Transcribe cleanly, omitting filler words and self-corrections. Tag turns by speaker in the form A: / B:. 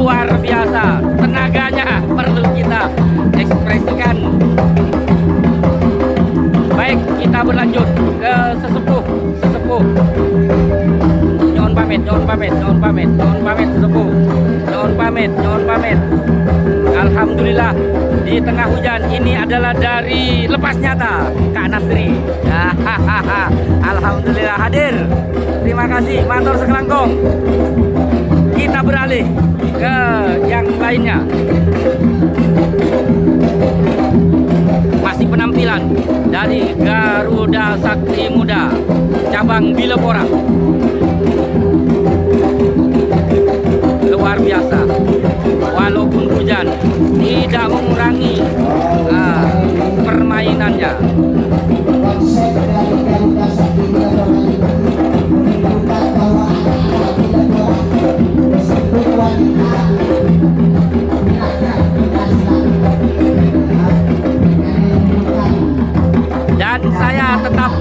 A: luar biasa. Tenaganya perlu kita ekspresikan. Baik, kita berlanjut ke sesepuh. Nyuwun pamit sesepuh. Nyuwun pamit. Alhamdulillah di tengah hujan ini adalah dari Lepas Nyata Kak Nasri. Alhamdulillah hadir. Terima kasih, matur sekelangkung. Kita beralih ke yang lainnya. Masih penampilan dari Garuda Sakti Muda cabang Bilepora. Luar biasa. Walaupun hujan tidak mengurangi permainannya.
B: Konsep dari Garuda Sakti Muda menunjukkan bahwa anak-anak Bilepora meskipun wanita
A: dan saya tetap